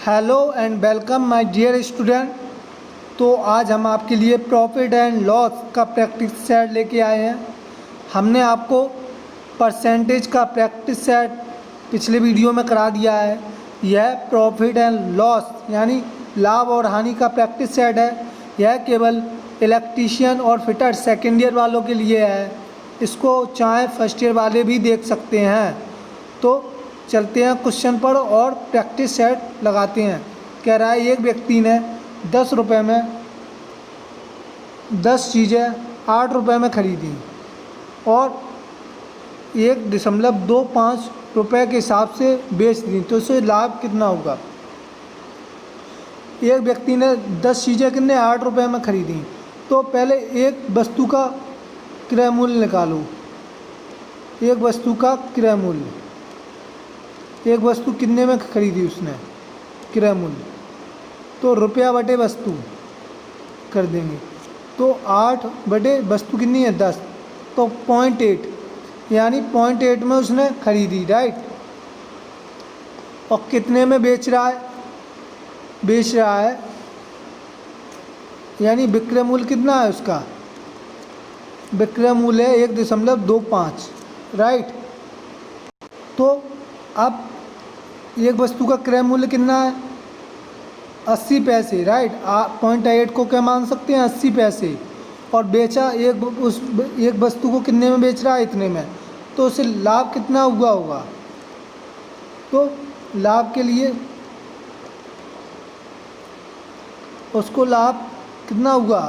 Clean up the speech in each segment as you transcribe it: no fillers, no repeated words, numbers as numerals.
Hello and welcome my dear student. तो आज हम आपके लिए प्रॉफिट एंड लॉस का प्रैक्टिस सेट लेके आए हैं। हमने आपको परसेंटेज का प्रैक्टिस सेट पिछले वीडियो में करा दिया है। यह प्रॉफिट एंड लॉस यानी लाभ और हानि का प्रैक्टिस सेट है। यह केवल इलेक्ट्रीशियन और फिटर सेकेंड ईयर वालों के लिए है। इसको चाहे फर्स्ट ईयर वाले भी देख सकते हैं। तो चलते हैं क्वेश्चन पर और प्रैक्टिस सेट लगाते हैं। कह रहा है एक व्यक्ति ने 10 रुपये में 10 चीज़ें 8 रुपये में खरीदी और 1.25 रुपये के हिसाब से बेच दी, तो उसे लाभ कितना होगा। एक व्यक्ति ने 10 चीज़ें कितने 8 रुपये में खरीदी, तो पहले एक वस्तु का क्रय मूल्य निकालो। एक वस्तु का क्रय मूल्य, एक वस्तु कितने में खरीदी उसने, क्रय मूल्य, तो रुपया बटे वस्तु कर देंगे। तो 8 बटे वस्तु कितनी है 10, तो 0.8 यानी 0.8 में उसने खरीदी, राइट। और कितने में बेच रहा है यानी विक्रय मूल्य कितना है उसका, विक्रय मूल्य है 1.25, राइट। तो अब एक वस्तु का क्रय मूल्य कितना है 80 पैसे, राइट। 0.8 को क्या मान सकते हैं 80 पैसे, और बेचा एक वस्तु को कितने में बेच रहा है इतने में, तो उसे लाभ कितना हुआ होगा। तो लाभ के लिए उसको लाभ कितना हुआ,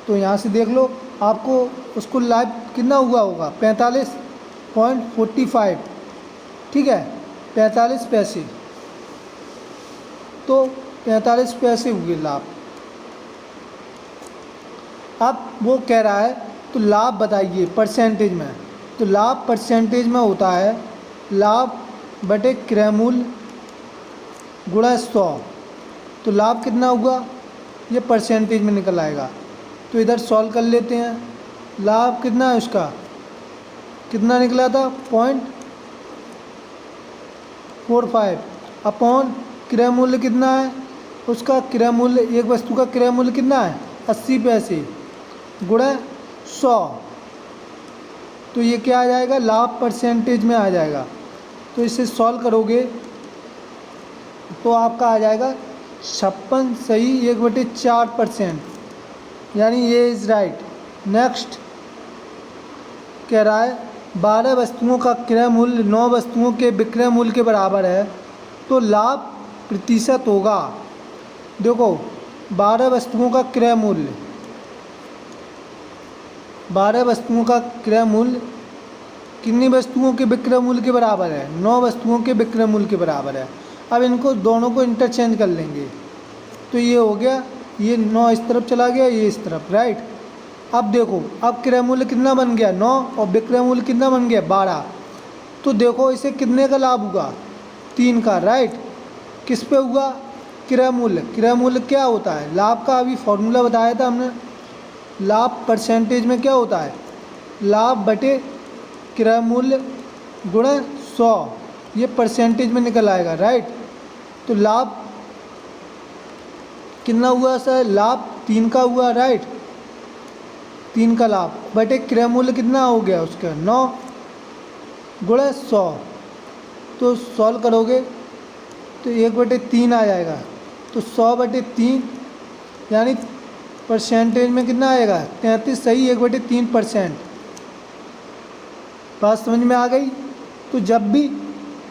तो यहाँ से देख लो आपको उसको लाभ कितना हुआ होगा 45.45, ठीक है, 45 पैसे। तो 45 पैसे हुए लाभ। अब वो कह रहा है तो लाभ बताइए परसेंटेज में। तो लाभ परसेंटेज में होता है लाभ बटे क्रय मूल्य गुणा 100। तो लाभ कितना हुआ ये परसेंटेज में निकल आएगा। तो इधर सॉल्व कर लेते हैं। लाभ कितना है उसका, कितना निकला था 0.45 अपॉन क्रय मूल्य कितना है उसका, क्रय मूल्य एक वस्तु का क्रय मूल्य कितना है 80 पैसे गुणा 100। तो ये क्या आ जाएगा, लाभ परसेंटेज में आ जाएगा। तो इसे सॉल्व करोगे तो आपका आ जाएगा 56 सही 1/4%, यानी ये इज़ राइट। नेक्स्ट कह रहा है 12 वस्तुओं का क्रय मूल्य 9 वस्तुओं के विक्रय मूल्य के बराबर है, तो लाभ प्रतिशत होगा। देखो 12 वस्तुओं का क्रय मूल्य, 12 वस्तुओं का क्रय मूल्य कितनी वस्तुओं के विक्रय मूल्य के बराबर है, 9 वस्तुओं के विक्रय मूल्य के बराबर है। अब इनको दोनों को इंटरचेंज कर लेंगे, तो ये हो गया, ये 9 इस तरफ चला गया, ये इस तरफ, राइट। अब देखो अब क्रय मूल्य कितना बन गया 9 और विक्रय मूल्य कितना बन गया 12। तो देखो इसे कितने का लाभ हुआ 3 का, राइट। किस पे हुआ, क्रय मूल्य। क्रय मूल्य क्या होता है, लाभ का अभी फॉर्मूला बताया था हमने। लाभ परसेंटेज में क्या होता है, लाभ बटे क्रय मूल्य गुणा 100, ये परसेंटेज में निकल आएगा, राइट। तो लाभ कितना हुआ सर, लाभ 3 का हुआ, राइट। 3 का लाभ बटे क्रय मूल्य कितना हो गया उसका 9 गुणा 100। तो सॉल्व करोगे तो 1/3 आ जाएगा। तो 100/3 यानी परसेंटेज में कितना आएगा 33 सही 1/3%। बात समझ में आ गई। तो जब भी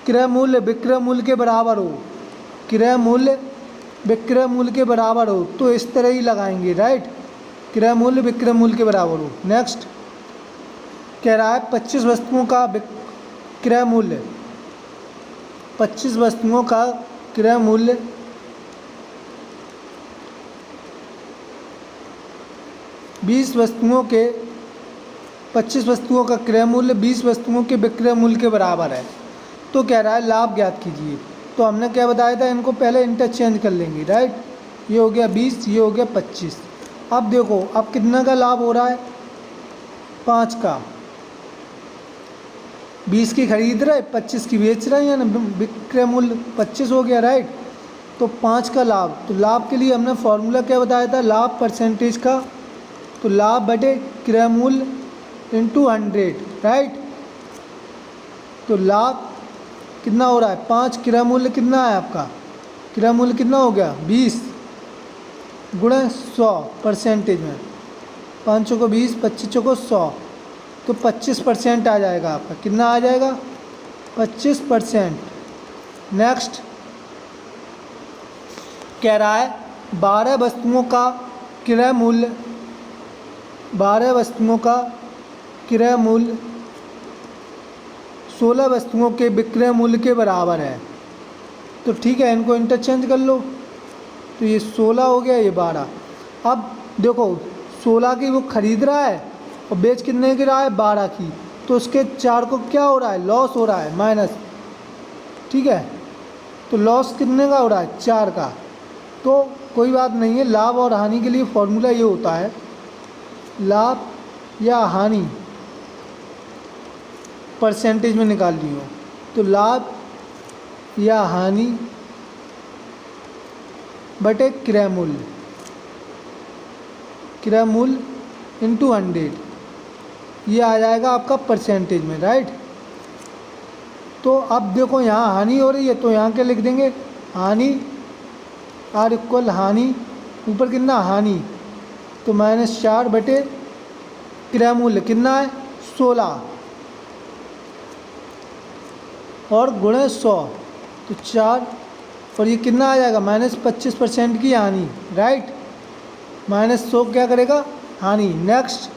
क्रय मूल्य विक्रय मूल्य के बराबर हो, क्रय मूल्य विक्रय मूल्य के बराबर हो, तो इस तरह ही लगाएंगे, राइट। क्रय मूल्य विक्रय मूल्य के बराबर हो। नेक्स्ट कह रहा है 25 वस्तुओं का क्रय मूल्य, 25 वस्तुओं का क्रय मूल्य 20 वस्तुओं के 25 वस्तुओं का क्रय मूल्य 20 वस्तुओं के विक्रय मूल्य के बराबर है। तो कह रहा है लाभ ज्ञात कीजिए। तो हमने क्या बताया था, इनको पहले इंटरचेंज कर लेंगे, राइट। ये हो गया 20, ये हो गया 25। अब देखो अब कितना का लाभ हो रहा है 5 का। 20 की खरीद रहे 25 की बेच रहे हैं, यानी विक्रय मूल्य 25 हो गया, राइट। तो 5 का लाभ, तो लाभ के लिए हमने फॉर्मूला क्या बताया था, लाभ परसेंटेज का, तो लाभ बटे क्रय मूल्य इंटू 100, राइट। तो लाभ कितना हो रहा है 5, क्रय मूल्य कितना है आपका, क्रय मूल्य कितना हो गया 20 गुणे 100 परसेंटेज में, 5 को 20, 25 को 100, तो 25% आ जाएगा आपका, कितना आ जाएगा 25%। नेक्स्ट कह रहा है 12 वस्तुओं का क्रय मूल्य, 12 वस्तुओं का क्रय मूल्य 16 वस्तुओं के विक्रय मूल्य के बराबर है। तो ठीक है, इनको इंटरचेंज कर लो, तो ये 16 हो गया, ये 12। अब देखो 16 की वो खरीद रहा है और बेच कितने की रहा है 12 की, तो उसके 4 को क्या हो रहा है, लॉस हो रहा है, माइनस, ठीक है। तो लॉस कितने का हो रहा है 4 का, तो कोई बात नहीं है, लाभ और हानि के लिए फॉर्मूला ये होता है, लाभ या हानि परसेंटेज में निकाल ली हो, तो लाभ या हानि बटे क्रय मूल्य, क्रय मूल्य इंटू 100, ये आ जाएगा आपका परसेंटेज में, राइट। तो अब देखो यहाँ हानि हो रही है, तो यहाँ क्या लिख देंगे, हानि आर इक्वल हानि, ऊपर कितना हानि, तो -4 बटे क्रय मूल्य कितना है 16 और गुणे 100, तो 4, और ये कितना आ जाएगा -25% की हानि, राइट। -100 क्या करेगा हानि। नेक्स्ट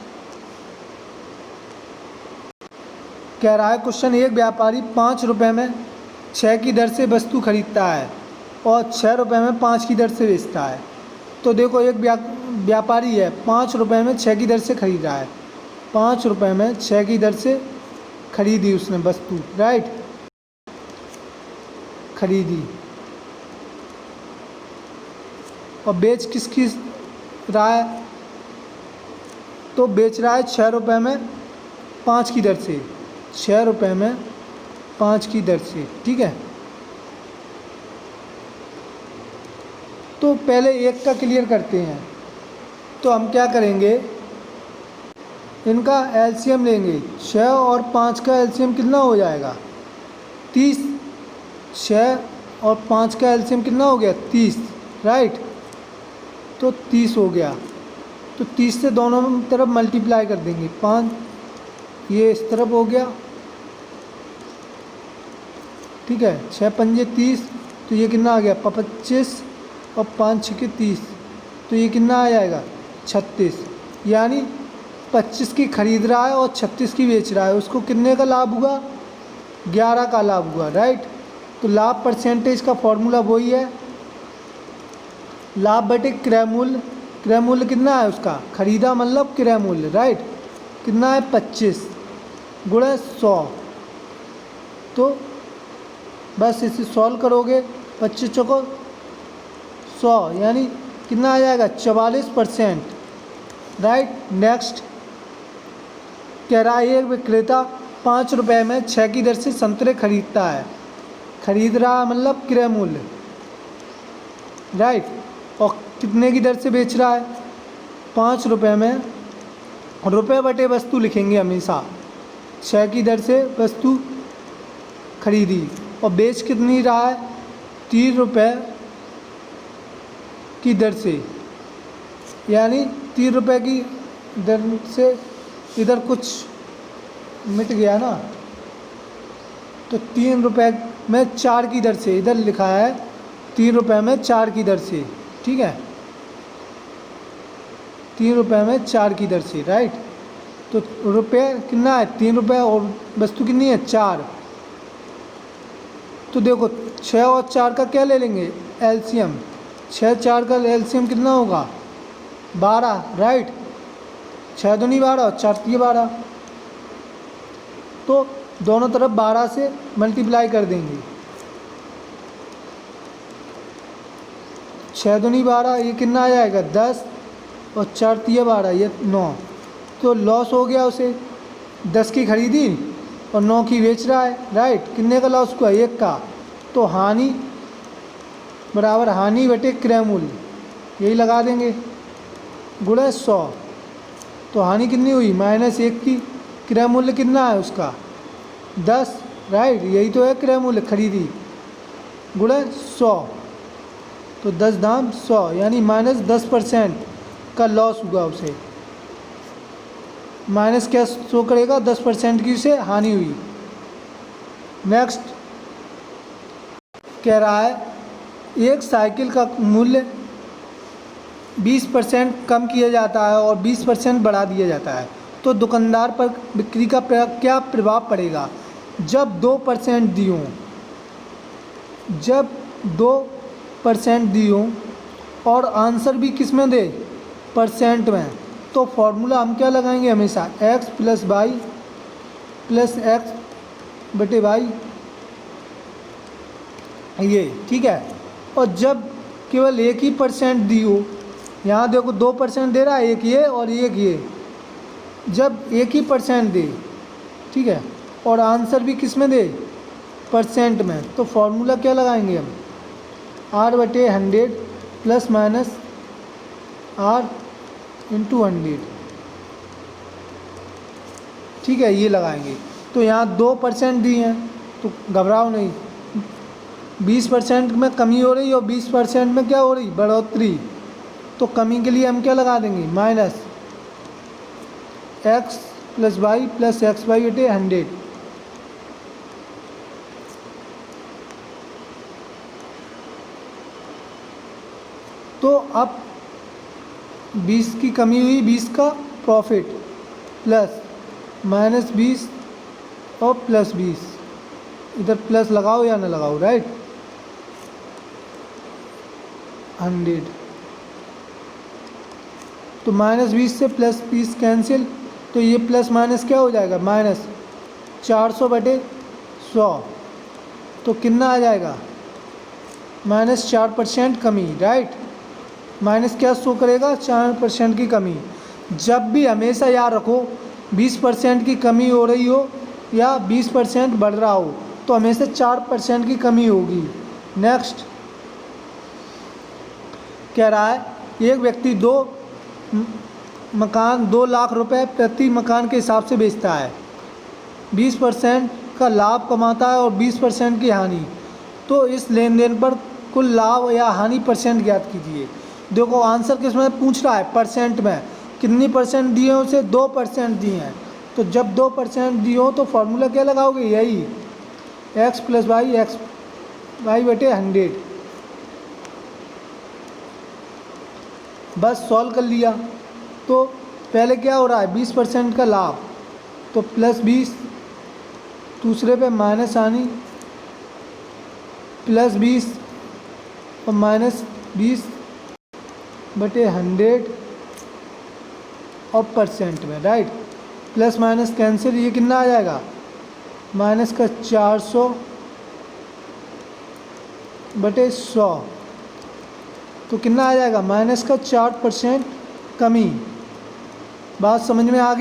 कह रहा है क्वेश्चन, एक व्यापारी 5 रुपये में 6 की दर से वस्तु खरीदता है और 6 रुपये में 5 की दर से बेचता है। तो देखो एक व्यापारी है, 5 रुपये में 6 की दर से खरीद रहा है, 5 रुपये में 6 की दर से खरीदी उसने वस्तु, राइट, खरीदी, और बेच किसकी रहा है, तो बेच रहा है 6 रुपये में 5 की दर से, 6 रुपये में 5 की दर से, ठीक है। तो पहले एक का क्लियर करते हैं, तो हम क्या करेंगे, इनका एलसीएम लेंगे, 6 और 5 का एलसीएम कितना हो जाएगा 30, 6 और 5 का एलसीएम कितना हो गया 30, राइट। तो 30 हो गया, तो 30 से दोनों तरफ मल्टीप्लाई कर देंगे, 5 ये इस तरफ हो गया, ठीक है, 6 पंजे 30, तो ये कितना आ गया 25 और 5 छके 30, तो ये कितना आ जाएगा 36, यानी 25 की खरीद रहा है और 36 की बेच रहा है, उसको कितने का लाभ हुआ 11 का लाभ हुआ, राइट। तो लाभ परसेंटेज का फॉर्मूला वही है, लाभ बटे क्रय मूल्य, क्रय मूल्य कितना है उसका, खरीदा मतलब क्रय मूल्य, राइट, कितना है 25 गुणे 100, तो बस इसे सॉल्व करोगे, 25 चौको 100, यानी कितना आ जाएगा 44%, राइट। नेक्स्ट कह रहा है एक विक्रेता 5 रुपये में 6 की दर से संतरे खरीदता है, खरीद रहा मतलब क्रय मूल्य, राइट, और कितने की दर से बेच रहा है 5 रुपये में, रुपये बटे वस्तु लिखेंगे हमेशा, 6 की दर से वस्तु खरीदी और बेच कितनी रहा है 3 रुपये की दर से, यानी 3 रुपये की दर से, इधर कुछ मिट गया ना, तो 3 रुपये में 4 की दर से, इधर लिखा है 3 रुपये में 4 की दर से, ठीक है, 3 रुपये में 4 की दर से, राइट। तो रुपये कितना है 3 रुपये और वस्तु कितनी है 4, तो देखो 6 और 4 का क्या ले लेंगे एलसीएम, 6 4 का एलसीएम कितना होगा 12, राइट, 6 दूनी 12 और 4 तीय 12, तो दोनों तरफ 12 से मल्टीप्लाई कर देंगे, 6 दूनी 12, ये कितना आ जाएगा 10 और 4 तीय 12, ये 9, तो लॉस हो गया उसे, 10 की खरीदी और 9 की बेच रहा है, राइट, कितने का लॉस हुआ 1 का, तो हानि बराबर हानि बटे क्रय मूल्य, यही लगा देंगे, गुणा 100। तो हानि कितनी हुई -1 की, क्रय मूल्य कितना है उसका 10, राइट, यही तो है क्रय मूल्य खरीदी, गुणा 100। तो 10 दाम 100 यानी -10% का लॉस हुआ उसे, माइनस क्या शो करेगा 10% की उसे हानि हुई। नेक्स्ट कह रहा है एक साइकिल का मूल्य 20% कम किया जाता है और 20% बढ़ा दिया जाता है, तो दुकानदार पर बिक्री का क्या प्रभाव पड़ेगा जब 2% दी हों, जब 2% दी हों और आंसर भी किस में दे, परसेंट में। तो फॉर्मूला हम क्या लगाएंगे हमेशा, x plus y plus x बटे वाई, ये ठीक है। और जब केवल एक ही % दी हो, यहाँ देखो 2% दे रहा है, एक ये और एक ये, जब एक ही % दे, ठीक है, और आंसर भी किस में दे, परसेंट में, तो फॉर्मूला क्या लगाएंगे हम, R/100 plus minus R into 100, ठीक है, ये लगाएंगे। तो यहाँ 2% दी हैं, तो घबराओ नहीं, 20% में कमी हो रही और 20% में क्या हो रही, बढ़ोतरी। तो कमी के लिए हम क्या लगा देंगे, -x plus y plus x y बटे 100। तो अब 20 की कमी हुई, 20 का प्रॉफिट प्लस -20 और प्लस 20, इधर प्लस लगाओ या ना लगाओ, राइट, 100। तो -20 से प्लस 20 कैंसिल, तो ये प्लस माइनस क्या हो जाएगा, -400 बटे 100। तो कितना आ जाएगा, -4% कमी, राइट, माइनस क्या शो करेगा, 4% की कमी। जब भी हमेशा याद रखो 20% की कमी हो रही हो या 20% बढ़ रहा हो, तो हमेशा 4% की कमी होगी। नेक्स्ट कह रहा है एक व्यक्ति मकान 2 लाख रुपए प्रति मकान के हिसाब से बेचता है, 20% का लाभ कमाता है और 20% की हानि। तो इस लेन देन पर कुल लाभ या हानि % ज्ञात कीजिए। देखो आंसर किस में पूछ रहा है, परसेंट में, कितनी % दिए हैं उसे, 2% दिए हैं। तो जब 2% दिए हो तो फॉर्मूला क्या लगाओगे, यही x plus y x y बटे 100, बस सॉल्व कर लिया। तो पहले क्या हो रहा है, 20% का लाभ, तो प्लस 20, दूसरे पे माइनस हानि, प्लस 20 और -20 बटे 100 और % में, राइट, प्लस माइनस कैंसिल, ये कितना आ जाएगा, माइनस का 400 बटे 100, तो कितना आ जाएगा, -4% कमी। बात समझ में आ गई।